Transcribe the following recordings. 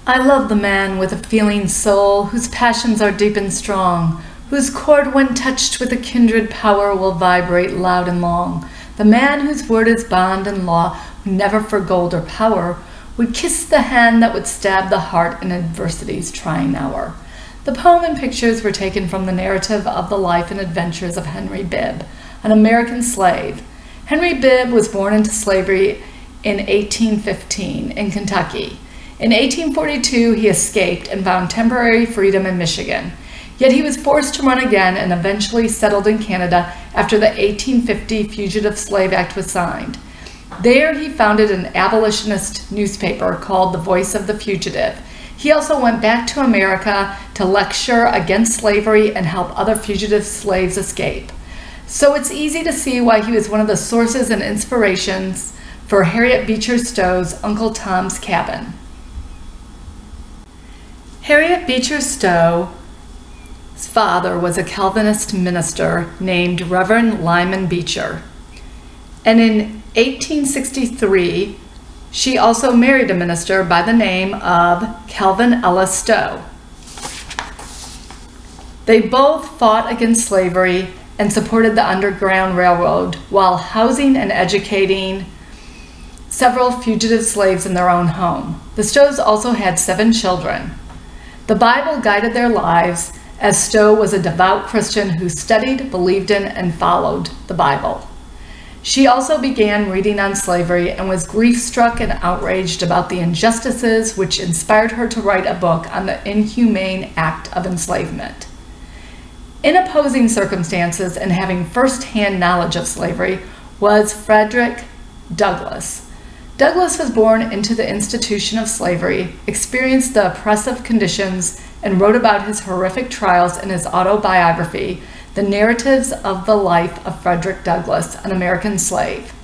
I love the man with a feeling soul, whose passions are deep and strong, whose chord when touched with a kindred power will vibrate loud and long. The man whose word is bond and law, who never for gold or power would kiss the hand that would stab the heart in adversity's trying hour. The poem and pictures were taken from the narrative of the life and adventures of Henry Bibb, an American slave. Henry Bibb was born into slavery in 1815 in Kentucky. In 1842, he escaped and found temporary freedom in Michigan. Yet he was forced to run again and eventually settled in Canada after the 1850 Fugitive Slave Act was signed. There he founded an abolitionist newspaper called The Voice of the Fugitive. He also went back to America to lecture against slavery and help other fugitive slaves escape. So it's easy to see why he was one of the sources and inspirations for Harriet Beecher Stowe's Uncle Tom's Cabin. Harriet Beecher Stowe's father was a Calvinist minister named Reverend Lyman Beecher. And in 1863, she also married a minister by the name of Calvin Ellis Stowe. They both fought against slavery and supported the Underground Railroad while housing and educating several fugitive slaves in their own home. The Stowes also had 7 children. The Bible guided their lives, as Stowe was a devout Christian who studied, believed in, and followed the Bible. She also began reading on slavery and was grief-struck and outraged about the injustices, which inspired her to write a book on the inhumane act of enslavement. In opposing circumstances and having first-hand knowledge of slavery was Frederick Douglass. Douglass was born into the institution of slavery, experienced the oppressive conditions, and wrote about his horrific trials in his autobiography, The Narratives of the Life of Frederick Douglass, an American Slave.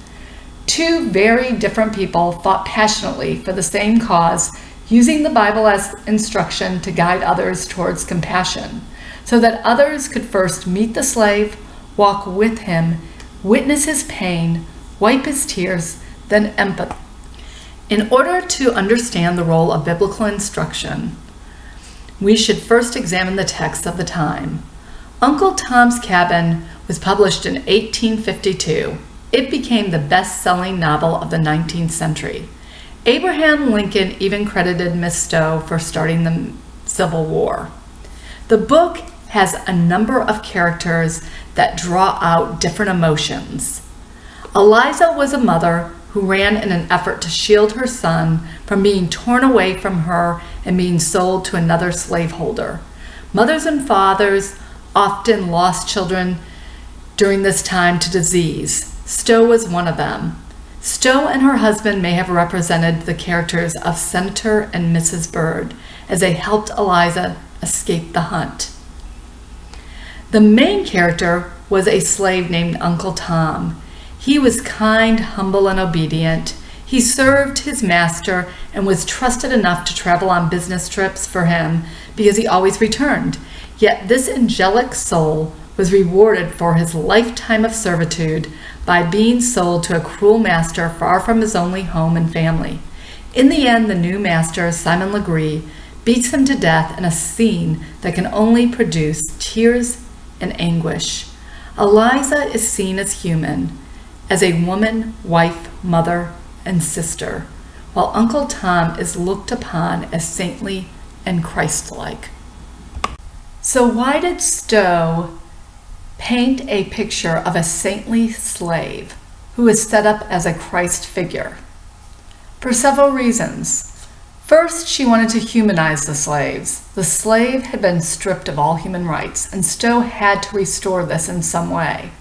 2 very different people fought passionately for the same cause, using the Bible as instruction to guide others towards compassion, so that others could first meet the slave, walk with him, witness his pain, wipe his tears, then empathize. In order to understand the role of biblical instruction, we should first examine the text of the time. Uncle Tom's Cabin was published in 1852. It became the best-selling novel of the 19th century. Abraham Lincoln even credited Miss Stowe for starting the Civil War. The book has a number of characters that draw out different emotions. Eliza was a mother who ran in an effort to shield her son from being torn away from her and being sold to another slaveholder. Mothers and fathers often lost children during this time to disease. Stowe was one of them. Stowe and her husband may have represented the characters of Senator and Mrs. Byrd as they helped Eliza escape the hunt. The main character was a slave named Uncle Tom. He was kind, humble, and obedient. He served his master and was trusted enough to travel on business trips for him because he always returned. Yet this angelic soul was rewarded for his lifetime of servitude by being sold to a cruel master far from his only home and family. In the end, the new master, Simon Legree, beats him to death in a scene that can only produce tears and anguish. Eliza is seen as human, as a woman, wife, mother, and sister, while Uncle Tom is looked upon as saintly and Christ-like. So why did Stowe paint a picture of a saintly slave who is set up as a Christ figure? For several reasons. First, she wanted to humanize the slaves. The slave had been stripped of all human rights, and Stowe had to restore this in some way.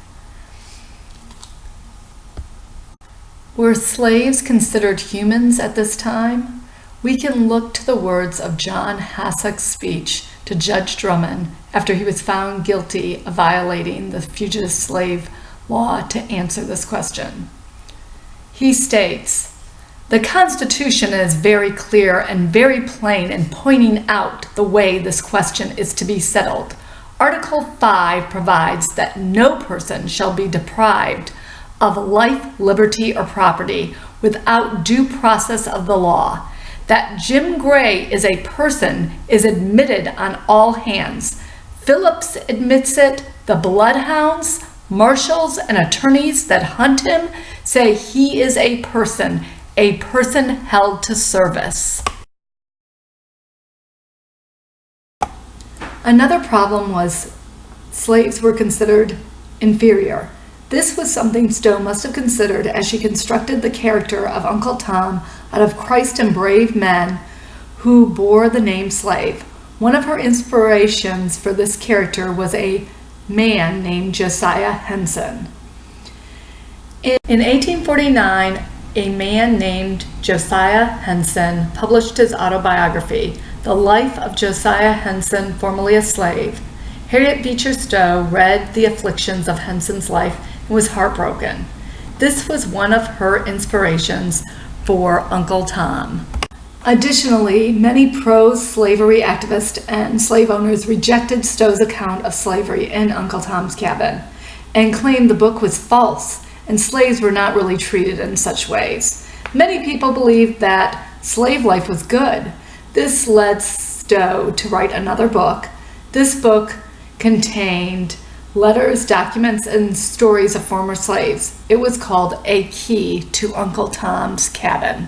Were slaves considered humans at this time? We can look to the words of John Hassock's speech to Judge Drummond after he was found guilty of violating the fugitive slave law to answer this question. He states, "The Constitution is very clear and very plain in pointing out the way this question is to be settled. Article 5 provides that no person shall be deprived of life, liberty, or property without due process of the law, That Jim Gray is a person is admitted on all hands. Phillips admits it. The bloodhounds, marshals, and attorneys that hunt him say he is a person held to service. Another problem was slaves were considered inferior. This was something Stowe must have considered as she constructed the character of Uncle Tom out of Christ and brave men who bore the name slave. One of her inspirations for this character was a man named Josiah Henson. In 1849, a man named Josiah Henson published his autobiography, The Life of Josiah Henson, formerly a slave. Harriet Beecher Stowe read the afflictions of Henson's life and was heartbroken. This was one of her inspirations for Uncle Tom. Additionally, many pro-slavery activists and slave owners rejected Stowe's account of slavery in Uncle Tom's Cabin and claimed the book was false and slaves were not really treated in such ways. Many people believed that slave life was good. This led Stowe to write another book. This book contained letters, documents, and stories of former slaves. It was called A Key to Uncle Tom's Cabin.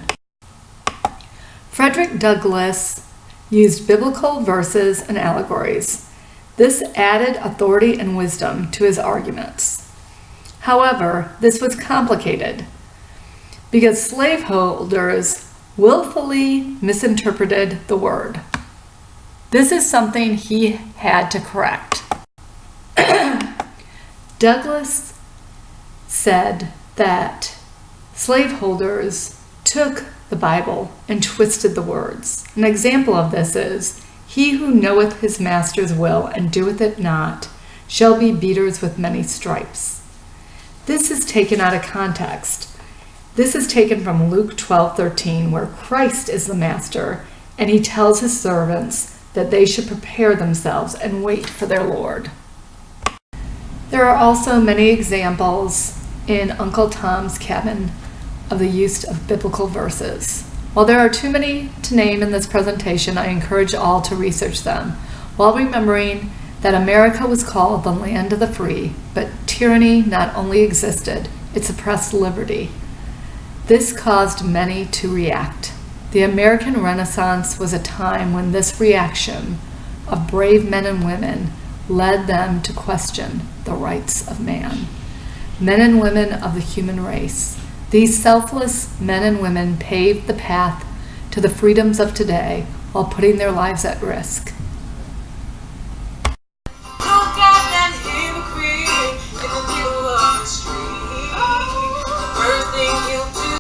Frederick Douglass used biblical verses and allegories. This added authority and wisdom to his arguments. However, this was complicated because slaveholders willfully misinterpreted the word. This is something he had to correct. Douglass said that slaveholders took the Bible and twisted the words. An example of this is, "He who knoweth his master's will and doeth it not shall be beaters with many stripes." This is taken out of context. This is taken from Luke 12:13, where Christ is the master and he tells his servants that they should prepare themselves and wait for their Lord. There are also many examples in Uncle Tom's Cabin of the use of biblical verses. While there are too many to name in this presentation, I encourage all to research them, while remembering that America was called the land of the free, but tyranny not only existed, it suppressed liberty. This caused many to react. The American Renaissance was a time when this reaction of brave men and women led them to question the rights of man. Men and women of the human race. These selfless men and women paved the path to the freedoms of today while putting their lives at risk.